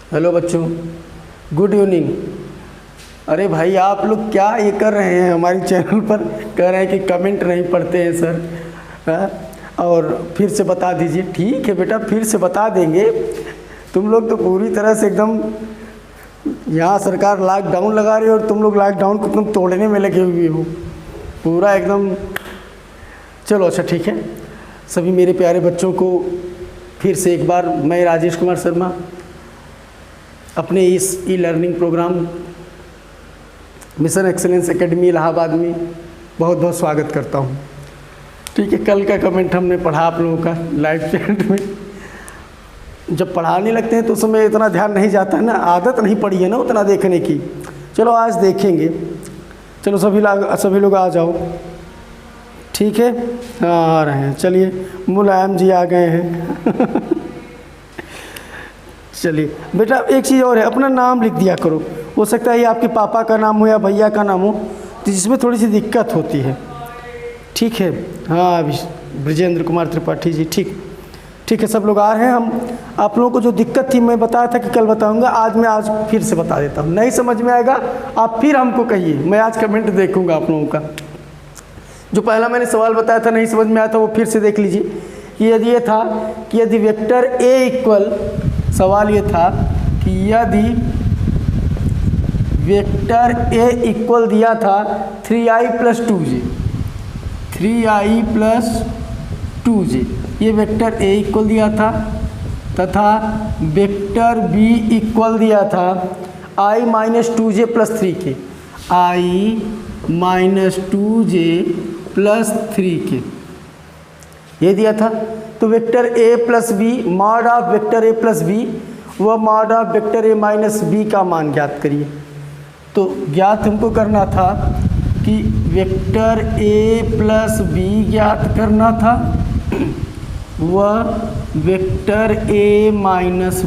Hello बच्चों, good evening. अरे भाई आप लोग क्या ये कर रहे हैं हमारे चैनल पर, कह रहे हैं कि कमेंट नहीं पढ़ते हैं सर। हाँ? और फिर से बता दीजिए। ठीक है बेटा, फिर से बता देंगे। तुम लोग तो पूरी तरह से एकदम, यहाँ सरकार लॉकडाउन लगा रही है और तुम लोग लॉकडाउन को तुम तोड़ने में लगे हुए हो पूरा एकदम। चलो अच्छा ठीक है। सभी मेरे प्यारे बच्चों को फिर से एक बार मैं राजेश कुमार शर्मा अपने इस e learning program Mission Excellence Academy Allahabad में बहुत बहुत स्वागत करता हूँ। ठीक है, कल का कमेंट हमने पढ़ा आप लोगों का लाइव चैट में। जब पढ़ाने लगते हैं तो उस समय इतना ध्यान नहीं जाता है ना, आदत नहीं पड़ी है ना उतना देखने की। चलो आज देखेंगे। चलो सभी लोग आ जाओ। ठीक है, हाँ आ रहे हैं। चलिए मुलायम जी आ गए हैं। चलिए बेटा, एक चीज़ और है, अपना नाम लिख दिया करो। हो सकता है ये आपके पापा का नाम हो या भैया का नाम हो, तो जिसमें थोड़ी सी दिक्कत होती है। ठीक है, हाँ ब्रजेंद्र कुमार त्रिपाठी जी। ठीक है, सब लोग आ रहे हैं। हम आप लोगों को जो दिक्कत थी मैं बताया था कि कल बताऊंगा, आज फिर से बता देता हूँ। नहीं समझ में आएगा आप फिर हमको कहिए, मैं आज कमेंट देखूँगा आप लोगों का। जो पहला मैंने सवाल बताया था नहीं समझ में आया था वो फिर से देख लीजिए। कि यदि ये था कि यदि वेक्टर ए इक्वल, सवाल ये था कि यदि वेक्टर ए इक्वल दिया था 3i + 2j, 3i + 2j, ये वेक्टर ए इक्वल दिया था, तथा वेक्टर बी इक्वल दिया था i - 2j + 3k, i - 2j + 3k, ये दिया था। तो vector a + b, mod of vector a + b व mod of vector a - b का मान ज्ञात करिए। तो ज्ञात हमको करना था कि वेक्टर a + b ज्ञात करना था व वेक्टर a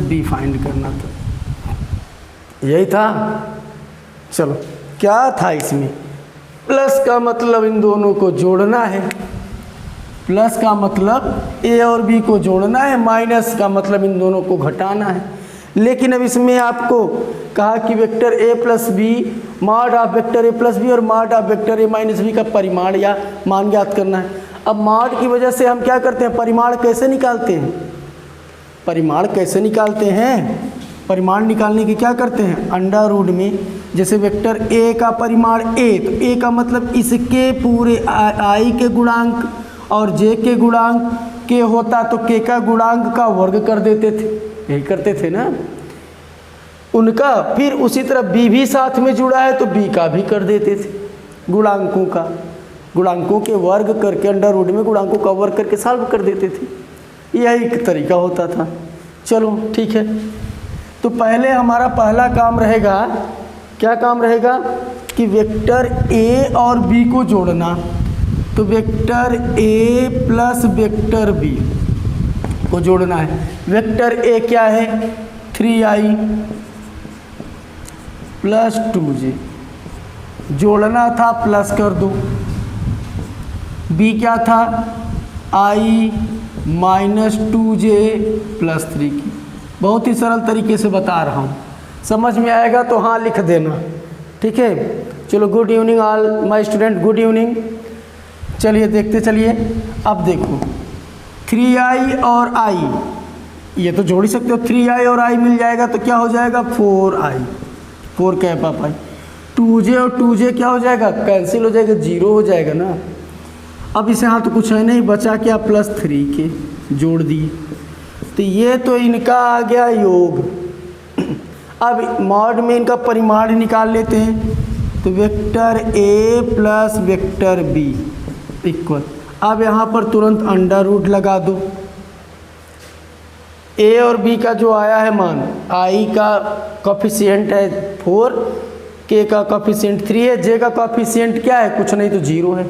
- b फाइंड करना था। यही था। चलो क्या था इसमें, प्लस का मतलब इन दोनों को जोड़ना है, प्लस का मतलब ए और बी को जोड़ना है, माइनस का मतलब इन दोनों को घटाना है। लेकिन अब इसमें आपको कहा कि vector a + b, mod of vector a + b और mod of vector a - b का परिमाण या मान ज्ञात करना है। अब मॉड की वजह से हम क्या करते हैं, परिमाण कैसे निकालते हैं? परिमाण निकालने की क्या करते हैं, अंडर रूट में। जैसे वेक्टर a का परिमाण a, तो a का मतलब इसके पूरे i के गुणांक और j के गुणांक k होता तो k का गुणांक का वर्ग कर देते थे, यही करते थे ना उनका। फिर उसी तरह b भी साथ में जुड़ा है तो b का भी कर देते थे, गुणांकों के वर्ग करके अंडर रूट में गुणांकों का वर्ग करके सॉल्व कर देते थे। यही एक तरीका होता था। चलो ठीक है, तो पहले हमारा पहला काम रहेगा, क्या काम रहेगा कि वेक्टर a और b को जोड़ना। तो वेक्टर a + वेक्टर b को जोड़ना है। वेक्टर a क्या है, 3i + 2j, जोड़ना था प्लस कर दो। b क्या था, i - 2j + 3k। बहुत ही सरल तरीके से बता रहा हूँ, समझ में आएगा तो हाँ लिख देना। ठीक है, चलो good evening all my student, good evening. चलिए देखते चलिए। अब देखो 3i और i, ये तो जोड़ ही सकते हो। 3i और i मिल जाएगा तो क्या हो जाएगा, 4i, 4 क्या है पापा, 2j और 2j क्या हो जाएगा, कैंसिल हो जाएगा, 0 हो जाएगा ना। अब इसे हाँ तो कुछ है नहीं, बचा क्या, +3k जोड़ दिए। तो ये तो इनका आ गया योग। अब मॉड में इनका परिमाण निकाल लेते हैं। तो vector a + vector b equal, अब यहाँ पर तुरंत अंडर रूट लगा दो। a और b का जो आया है मान, i का कोफिशिएंट है 4, k का कोफिशिएंट 3 है, j का कोफिशिएंट क्या है, कुछ नहीं तो 0 है।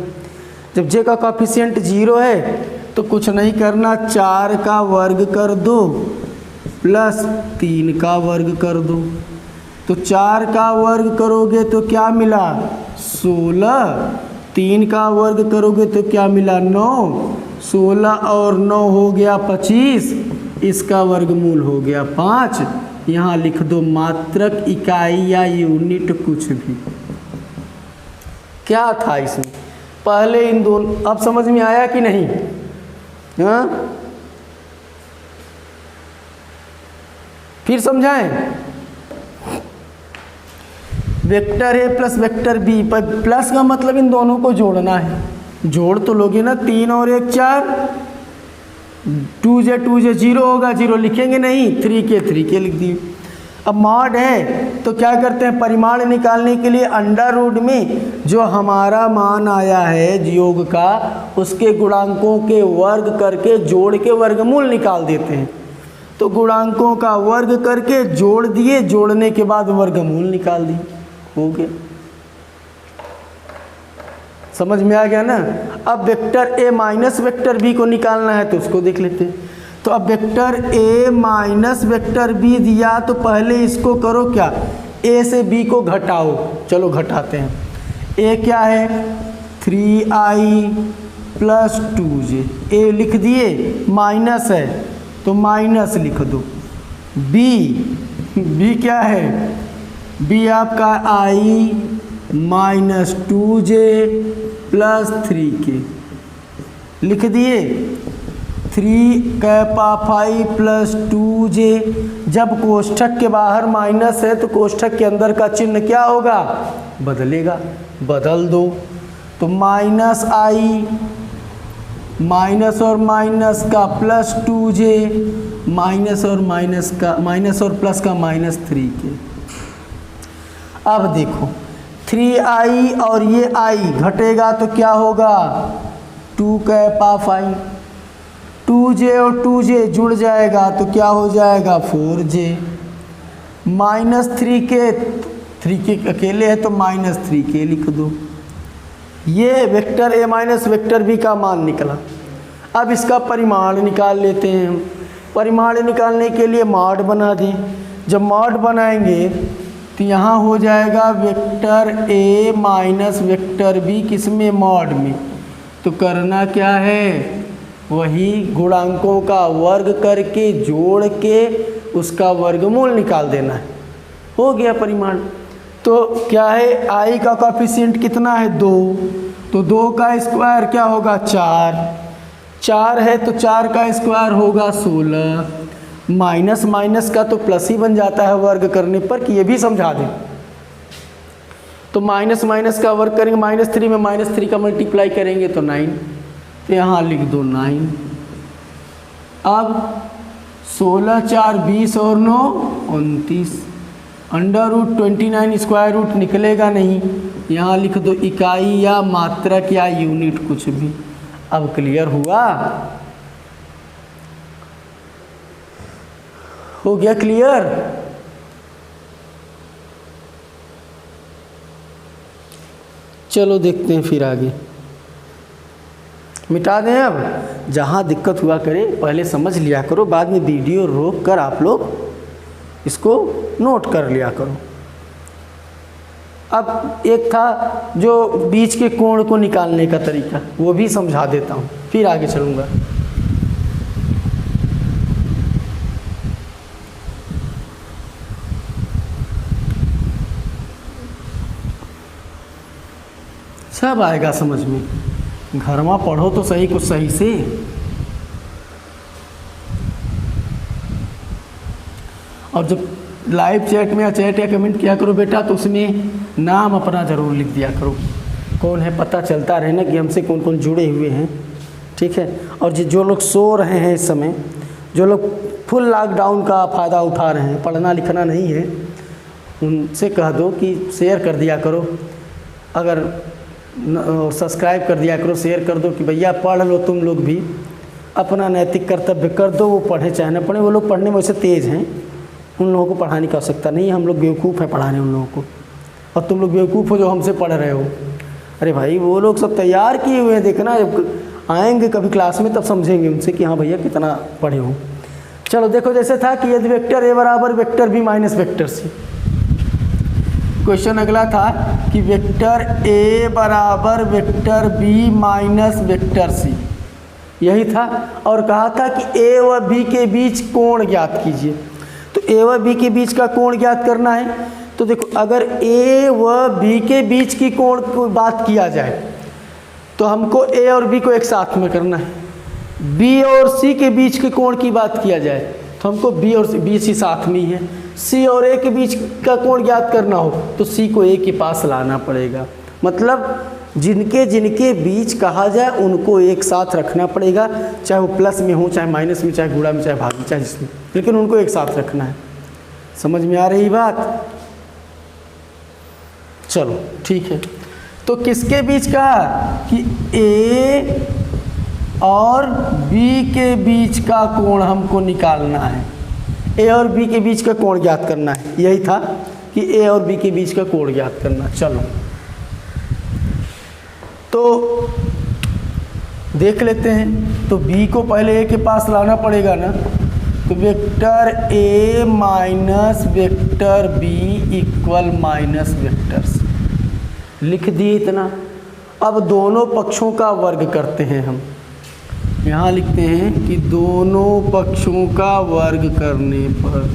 जब j का कोफिशिएंट 0 है तो कुछ नहीं करना, 4 का वर्ग कर दो प्लस 3 का वर्ग कर दो। तो 4 का वर्ग करोगे तो क्या मिला, 16, 3 का वर्ग करोगे तो क्या मिला, 9, 16 और 9 हो गया 25, इसका वर्गमूल हो गया 5, यहाँ लिख दो मात्रक, इकाई या यूनिट कुछ भी। क्या था इसमें पहले इन दोनों, अब समझ में आया कि नहीं? हाँ, फिर समझाएं। Vector A plus vector B, पर प्लस का मतलब इन दोनों को जोड़ना है। जोड़ तो लोगे ना, 3 और 1 4, 2 0 होगा, 0 लिखेंगे नहीं, 3 के लिख दिए। अब मॉड है तो क्या करते हैं, परिमाण निकालने के लिए अंडर रूट में जो हमारा मान आया है योग का, उसके गुणांकों के वर्ग करके जोड़ के वर्गमूल निकाल देते हैं। तो गुणांकों का वर्ग करके जोड़ दिए, जोड़ने के बाद वर्गमूल निकाल दिए, हो गया। समझ में आ गया ना? अब vector A minus vector B को निकालना है तो उसको देख लेते हैं। तो अब vector A minus vector B दिया तो पहले इसको करो क्या, ए से बी को घटाओ। चलो घटाते हैं। ए क्या है, 3i प्लस 2j, ए लिख दिए, माइनस है तो माइनस लिख दो। बी क्या है, बी आपका i minus 2j plus 3k लिख दिए। 3 कैपा 5 प्लस 2j, जब कोष्ठक के बाहर माइनस है तो कोष्ठक के अंदर का चिन्ह क्या होगा, बदलेगा, बदल दो। तो माइनस i, माइनस और माइनस का प्लस 2j, माइनस और प्लस का माइनस 3k। अब देखो 3i और ये i घटेगा तो क्या होगा, 2 कैपा 5, 2j और 2j जुड़ जाएगा तो क्या हो जाएगा, 4j। माइनस 3k अकेले है तो माइनस 3k लिख दो। ये vector A minus vector B का मान निकला। अब इसका परिमाण निकाल लेते हैं। परिमाण निकालने के लिए मॉड बना दें। जब मॉड बनाएंगे तो यहाँ हो जाएगा vector A minus vector B, किसमें, मॉड में। तो करना क्या है, वही गुणांकों का वर्ग करके जोड़ के उसका वर्गमूल निकाल देना है, हो गया परिमाण। तो क्या है, i का कोएफिशिएंट कितना है, 2, तो 2 का स्क्वायर क्या होगा, 4 है तो 4 का स्क्वायर होगा 16। माइनस माइनस का तो प्लस ही बन जाता है वर्ग करने पर, कि ये भी समझा दें। तो माइनस माइनस का वर्ग करेंगे, -3 में -3 का मल्टीप्लाई करेंगे तो 9, तो यहाँ लिख दो 9। अब 16 4 20 और 9 29, अंडर रूट 29 स्क्वायर रूट निकलेगा नहीं, यहाँ लिख दो इकाई या मात्रक या यूनिट कुछ भी। अब क्लियर हुआ, हो गया क्लियर। चलो देखते हैं फिर आगे, मिटा दें। अब जहाँ दिक्कत हुआ करे पहले समझ लिया करो, बाद में वीडियो रोक कर आप लोग इसको नोट कर लिया करो। अब एक था जो बीच के कोण को निकालने का तरीका, वो भी समझा देता हूँ, फिर आगे चलूँगा। सब आएगा समझ में, घर में पढ़ो तो सही, कुछ सही से। और जब लाइव चैट में या चैट या कमेंट किया करो बेटा, तो उसमें नाम अपना ज़रूर लिख दिया करो, कौन है पता चलता रहे ना कि हमसे कौन कौन जुड़े हुए हैं, ठीक है। और जो लोग सो रहे हैं इस समय, जो लोग फुल लॉकडाउन का फ़ायदा उठा रहे हैं, पढ़ना लिखना नहीं है, उनसे कह दो कि शेयर कर दिया करो। अगर सब्सक्राइब कर दिया करो, शेयर कर दो कि भैया पढ़ लो, तुम लोग भी अपना नैतिक कर्तव्य कर दो। वो पढ़े चाहे ना पढ़े, वो लोग पढ़ने में वैसे तेज़ हैं, उन लोगों को पढ़ाने की आवश्यकता नहीं है। हम लोग बेवकूफ़ हैं पढ़ाने उन लोगों को, और तुम लोग बेवकूफ़ हो जो हमसे पढ़ रहे हो। अरे भाई वो लोग सब तैयार किए हुए हैं, देखना जब आएंगे कभी क्लास में तब समझेंगे उनसे कि हाँ भैया कितना पढ़े हो। चलो देखो, जैसे था कि यदि वेक्टर ए बराबर vector B minus vector C. Question अगला था कि वेक्टर ए बराबर vector B minus vector C, यही था। और कहा था कि ए व बी के बीच कोण ज्ञात कीजिए। तो ए व बी के बीच का कोण ज्ञात करना है। तो देखो अगर ए व बी के बीच की कोण की बात किया जाए तो हमको ए और बी को एक साथ में करना है। बी और सी के बीच के कोण की बात किया जाए तो हमको बी और बी सी साथ में ही है। सी और ए के बीच का कोण ज्ञात करना हो तो सी को ए के पास लाना पड़ेगा। मतलब जिनके जिनके बीच कहा जाए उनको एक साथ रखना पड़ेगा, चाहे वो प्लस में हो, चाहे माइनस में, चाहे गुणा में, चाहे भाग में, चाहे जिसमें, लेकिन उनको एक साथ रखना है। समझ में आ रही बात? चलो ठीक है। तो किसके बीच कहा कि ए और बी के बीच का कोण हमको निकालना है। ए और बी के बीच का कोण ज्ञात करना है, यही था कि ए और बी के बीच का कोण ज्ञात करना। चलो तो देख लेते हैं। तो बी को पहले ए के पास लाना पड़ेगा ना, तो vector A minus vector B equal minus vector C लिख दिए इतना। अब दोनों पक्षों का वर्ग करते हैं हम। यहाँ लिखते हैं कि दोनों पक्षों का वर्ग करने पर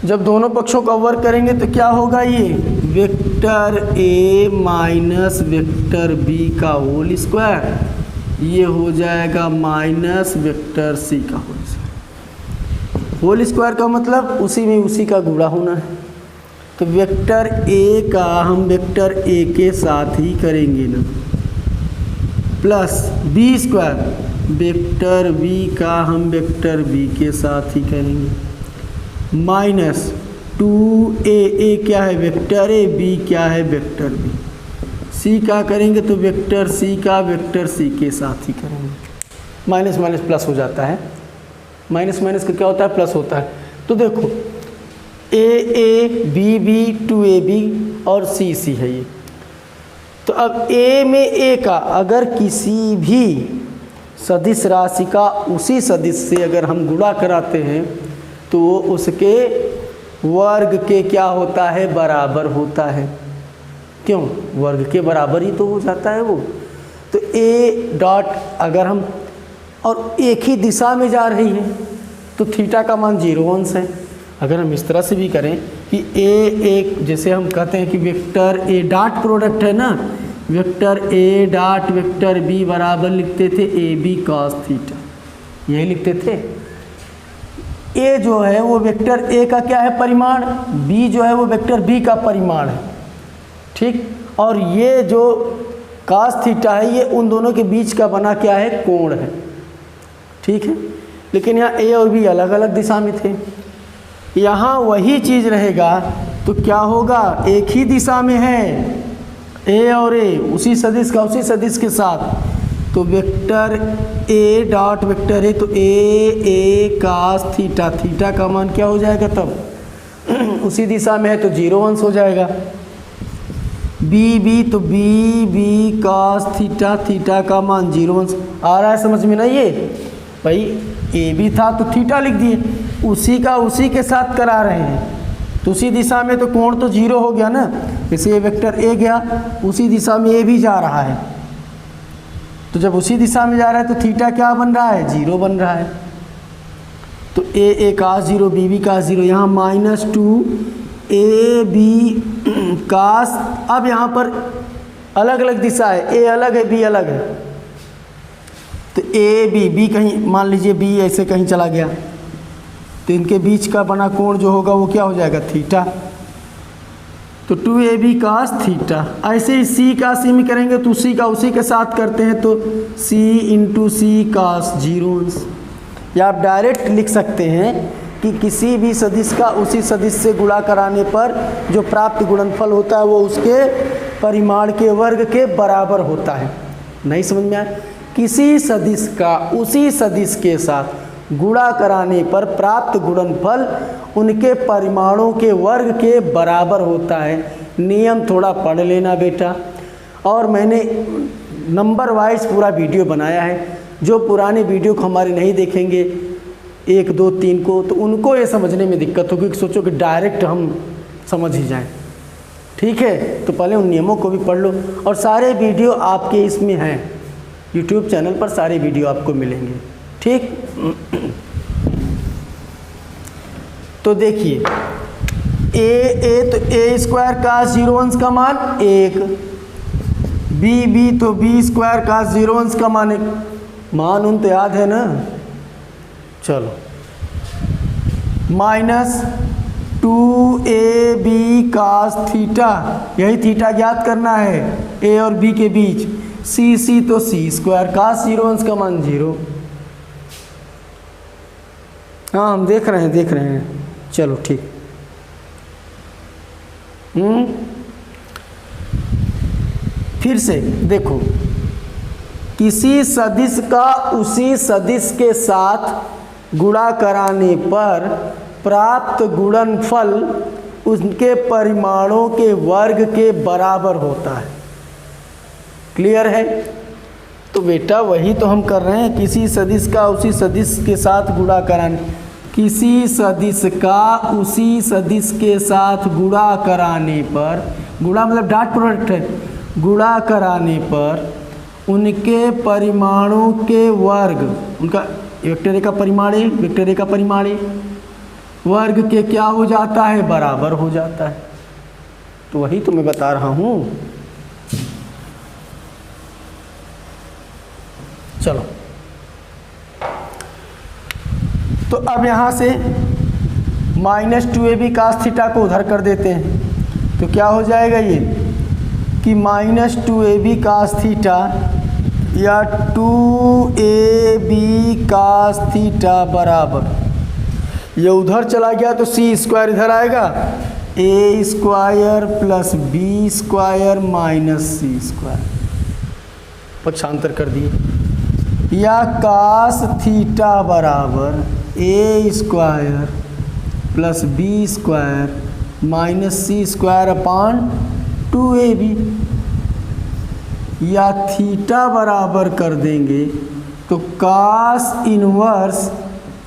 जब दोनों पक्षों का वर्ग करेंगे तो क्या होगा, ये vector A minus vector B का होल स्क्वायर, ये हो जाएगा माइनस वेक्टर सी का होल स्क्वायर। होल स्क्वायर का मतलब उसी में उसी का गुणा होना है। तो वेक्टर ए का हम वेक्टर ए के साथ ही करेंगे ना, plus B square vector B का हम वेक्टर बी के साथ ही करेंगे, माइनस 2a क्या है वेक्टर ए, बी क्या है वेक्टर बी, सी का करेंगे तो वेक्टर सी का वेक्टर सी के साथ ही करेंगे। माइनस माइनस प्लस हो जाता है, माइनस माइनस का क्या होता है, प्लस होता है। तो देखो ए बी बी 2ab और सी सी है ये। तो अब ए में ए का अगर किसी भी सदिश राशि का उसी सदिश से अगर हम गुणा कराते हैं तो वो उसके वर्ग के क्या होता है, बराबर होता है। क्यों, वर्ग के बराबर ही तो हो जाता है वो। तो ए डॉट अगर हम और एक ही दिशा में जा रही है तो थीटा का मान 0 अंश है। अगर हम इस तरह से भी करें कि ए एक, जैसे हम कहते हैं कि वेक्टर ए डॉट प्रोडक्ट है ना, vector A dot vector B बराबर लिखते थे ए बी कॉस थीटा, यही लिखते थे। ए जो है वो वेक्टर ए का क्या है, परिमाण, बी जो है वो वेक्टर बी का परिमाण है, ठीक। और ये जो कॉस थीटा है ये उन दोनों के बीच का बना क्या है, कोण है, ठीक है। लेकिन यहाँ ए और बी अलग अलग दिशा में थे, यहाँ वही चीज़ रहेगा तो क्या होगा, एक ही दिशा में है ए और ए, उसी सदिश का उसी सदिश के साथ। तो vector A dot vector A, तो ए कास थीटा, थीटा का मान क्या हो जाएगा तब उसी दिशा में है तो 0 अंश हो जाएगा। बी तो बी कास थीटा, थीटा का मान 0 अंश। आ रहा है समझ में ना, ये भाई ए भी था तो थीटा लिख दिए, उसी का उसी के साथ करा रहे हैं तो उसी दिशा में तो कोण तो 0 हो गया ना। जैसे ये वेक्टर ए गया उसी दिशा में ए भी जा रहा है, तो जब उसी दिशा में जा रहा है तो थीटा क्या बन रहा है, 0 बन रहा है। तो ए कास 0 बी कास 0, यहाँ -2 ए बी कास। अब यहाँ पर अलग अलग दिशा है, ए अलग है बी अलग है, तो ए बी कहीं मान लीजिए बी ऐसे कहीं चला गया तो इनके बीच का बना कोण जो होगा वो क्या हो जाएगा, थीटा। तो 2ab कास थीटा। ऐसे ही सी का सी में करेंगे तो उसी का उसी के साथ करते हैं तो c इंटू सी कास 0 अंश। या आप डायरेक्ट लिख सकते हैं कि किसी भी सदिश का उसी सदिश से गुणा कराने पर जो प्राप्त गुणनफल होता है वो उसके परिमाण के वर्ग के बराबर होता है। नहीं समझ में आया, किसी सदिश का उसी सदिश के साथ गुणा कराने पर प्राप्त गुणनफल उनके परिमाणों के वर्ग के बराबर होता है। नियम थोड़ा पढ़ लेना बेटा। और मैंने नंबर वाइज पूरा वीडियो बनाया है, जो पुराने वीडियो को हमारे नहीं देखेंगे 1 2 3 को, तो उनको ये समझने में दिक्कत होगी कि सोचो कि डायरेक्ट हम समझ ही जाएं। ठीक है, तो पहले उन नियमों को भी पढ़ लो। और सारे वीडियो आपके इसमें हैं, यूट्यूब चैनल पर सारे वीडियो आपको मिलेंगे। ठीक, तो देखिए तो ए स्क्वायर का 0 अंश का मान 1, बी तो बी स्क्वायर का 0 अंश का मान 1। मान उन तो याद है ना। चलो, -2ab cos थीटा, यही थीटा ज्ञात करना है ए और बी के बीच। सी तो सी स्क्वायर cos 0 अंश का मान 0। हाँ, हम देख रहे हैं। चलो ठीक। फिर से देखो, किसी सदिश का उसी सदिश के साथ गुणा कराने पर प्राप्त गुणनफल उनके परिमाणों के वर्ग के बराबर होता है। क्लियर है? तो बेटा वही तो हम कर रहे हैं, किसी सदिश का उसी सदिश के साथ गुणा कराने, किसी सदिश का उसी सदिश के साथ गुणा कराने पर, गुणा मतलब डॉट प्रोडक्ट है, गुणा कराने पर उनके परिमाणों के वर्ग, उनका वेक्टर ए का परिमाण ए, वेक्टर ए का परिमाण ए, वर्ग के क्या हो जाता है, बराबर हो जाता है। तो वही तो मैं बता रहा हूँ। चलो, तो अब यहाँ से -2ab cos थीटा को उधर कर देते हैं, तो क्या हो जाएगा ये कि -2ab cos थीटा या 2ab cos थीटा बराबर, ये उधर चला गया तो सी स्क्वायर इधर आएगा, A square plus B square minus C square, पक्षांतर कर दिए, या cos थीटा बराबर A square plus B square minus C square upon 2ab, या थीटा बराबर कर देंगे तो cos inverse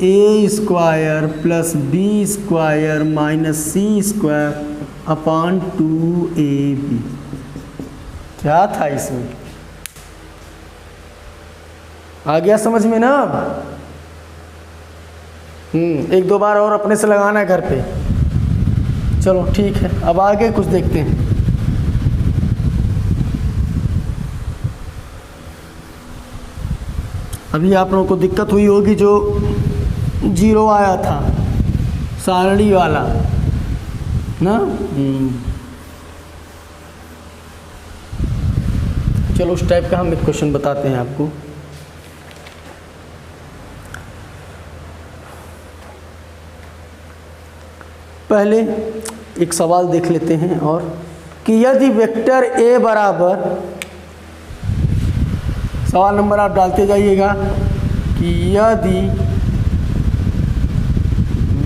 A square plus B square minus C square upon 2ab। क्या था इसमें? आ गया समझ में ना? एक दो बार और अपने से लगाना है घर पे। चलो ठीक है, अब आगे कुछ देखते हैं। अभी आप लोगों को दिक्कत हुई होगी जो 0 आया था सारणी वाला ना। चलो उस टाइप का हम एक क्वेश्चन बताते हैं आपको। पहले एक सवाल देख लेते हैं, और कि यदि वेक्टर ए बराबर, सवाल नंबर आप डालते जाइएगा, कि यदि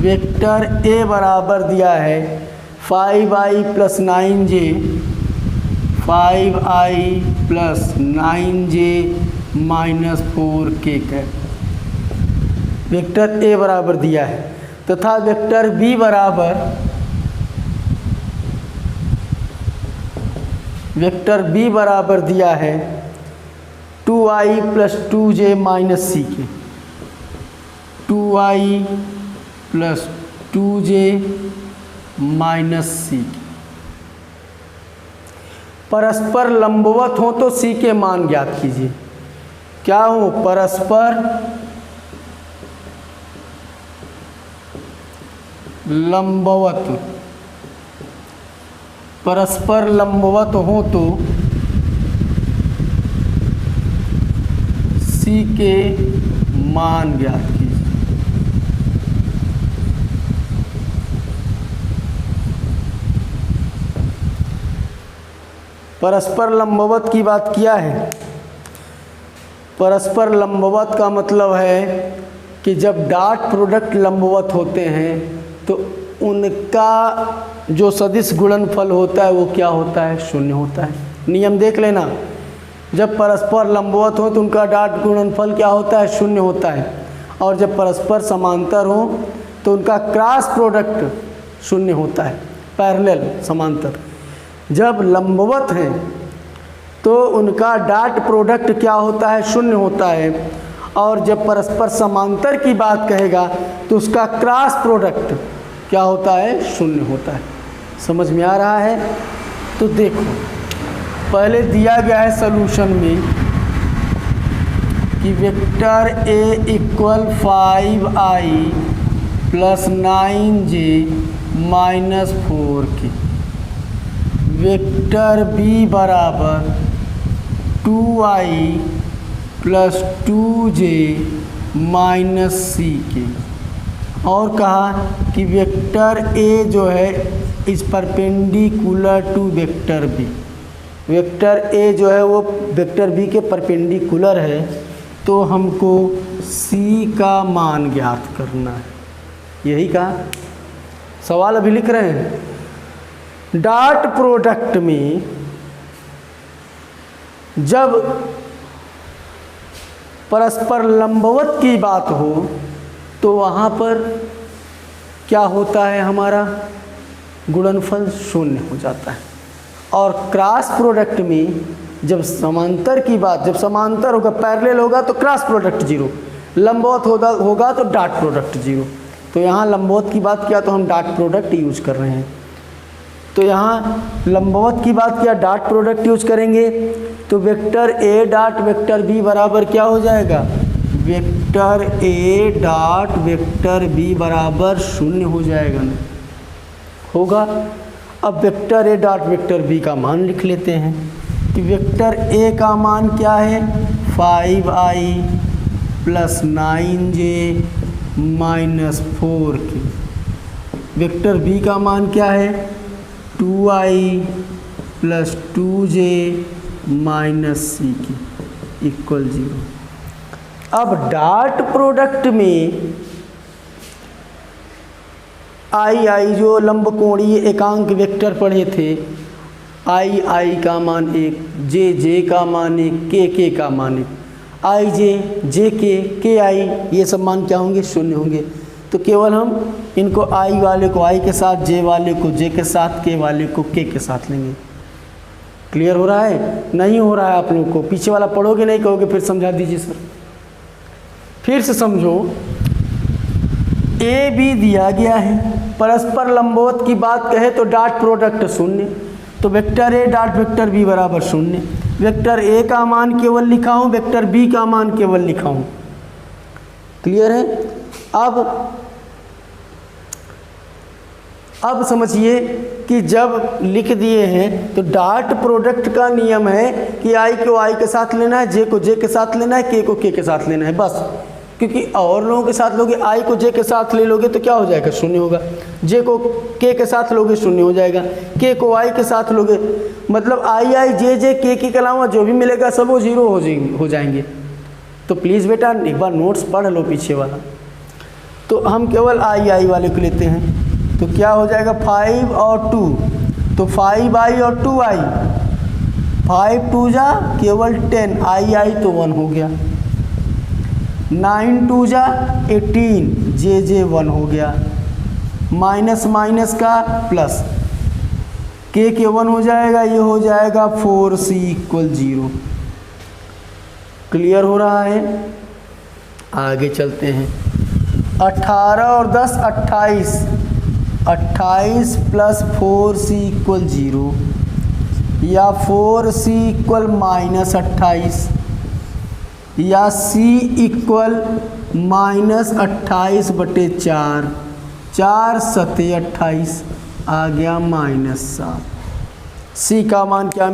वेक्टर ए बराबर दिया है 5i plus 9j, 5i plus 9j minus 4k का वेक्टर ए बराबर दिया है, तथा वेक्टर बी बराबर, वेक्टर बी बराबर दिया है 2i प्लस 2j माइनस सी के, 2i प्लस 2j माइनस सी। परस्पर लंबवत हो तो सी के मान ज्ञात कीजिए। क्या हो? परस्पर लंबवत, परस्पर लंबवत हो तो सी के मान ज्ञात कीजिए। परस्पर लंबवत की बात किया है। परस्पर लंबवत का मतलब है कि जब डॉट प्रोडक्ट लंबवत होते हैं तो उनका जो सदिश गुणनफल होता है वो क्या होता है? शून्य होता है। नियम देख लेना, जब परस्पर लंबवत हो तो उनका डॉट गुणनफल क्या होता है? शून्य होता है। और जब परस्पर समांतर हो तो उनका क्रॉस प्रोडक्ट शून्य होता है, पैरेलल समांतर। जब लंबवत हैं तो उनका डॉट प्रोडक्ट क्या होता है, शून्य होता है, और जब परस्पर समांतर की बात कहेगा तो उसका क्रॉस प्रोडक्ट क्या होता है, शून्य होता है। समझ में आ रहा है? तो देखो पहले दिया गया है सॉल्यूशन में कि vector A equal 5i plus 9j minus 4k, vector B बराबर 2i plus 2j minus ck, और कहा कि वेक्टर A जो है इस perpendicular to vector B, vector A जो है वो वेक्टर B के परपेंडिकुलर है, तो हमको C का मान ज्ञात करना है। यही कहा, सवाल अभी लिख रहे हैं। डॉट प्रोडक्ट में जब परस्पर लंबवत की बात हो तो वहाँ पर क्या होता है, हमारा गुणनफल शून्य हो जाता है, और क्रॉस प्रोडक्ट में जब समांतर की बात, जब समांतर होगा, पैरेलल होगा तो क्रॉस प्रोडक्ट 0, लंबवत होगा तो डॉट प्रोडक्ट 0। तो यहाँ लंबवत की बात किया तो हम डॉट प्रोडक्ट यूज कर रहे हैं, तो यहाँ लंबवत की बात किया, डॉट प्रोडक्ट यूज करेंगे, तो vector A dot vector B बराबर क्या हो जाएगा, vector A dot vector B बराबर 0 हो जाएगा ना, होगा। अब vector A dot vector B का मान लिख लेते हैं कि वेक्टर A का मान क्या है, 5i plus 9j minus 4k, vector B का मान क्या है, 2i plus 2j minus ck equal 0। अब डॉट प्रोडक्ट में आई जो लंबकोणीय एकांक वेक्टर पढ़े थे, आई का मान 1, जे का मान 1, के का मान 1, आई जे के आई, ये सब मान क्या होंगे, शून्य होंगे। तो केवल हम इनको आई वाले को आई के साथ, जे वाले को जे के साथ, के वाले को के साथ लेंगे। क्लियर हो रहा है? नहीं हो रहा है आप लोगों को? पीछे वाला पढ़ोगे नहीं, कहोगे फिर समझा दीजिए सर। फिर से समझो, ए बी दिया गया है, परस्पर लंबवत की बात कहे तो डॉट प्रोडक्ट 0, तो vector A dot vector B बराबर 0। वेक्टर A का मान केवल लिखा हूँ, वेक्टर B का मान केवल लिखा हूँ। क्लियर है? अब समझिए कि जब लिख दिए हैं तो डॉट प्रोडक्ट का नियम है कि आई को आई के साथ लेना है, जे को जे के साथ लेना है, के को के के साथ लेना है, बस। क्योंकि और लोगों के साथ लोगे, आई को जे के साथ ले लोगे तो क्या हो जाएगा, 0 होगा। जे को के साथ लोगे 0 हो जाएगा। के को आई के साथ लोगे, मतलब आई जे के अलावा जो भी मिलेगा सब वो 0 हो जाएंगे। तो प्लीज़ बेटा एक बार नोट्स पढ़ लो पीछे वाला। तो हम केवल आई वाले को लेते हैं, तो क्या हो जाएगा, 5 और 2, तो 5i और 2i, 5 2 जा केवल 10, आई तो 1 हो गया, 9 2 जा 18, जे 1 हो गया, माइनस माइनस का प्लस, के 1 हो जाएगा, ये हो जाएगा 4c इक्वल 0। क्लियर हो रहा है? आगे चलते हैं। 18 और 10 28, 28 प्लस 4c इक्वल 0, या 4c इक्वल माइनस 28, या c इक्वल माइनस 28/4, 4 7 28 आ गया -7। c का मान क्या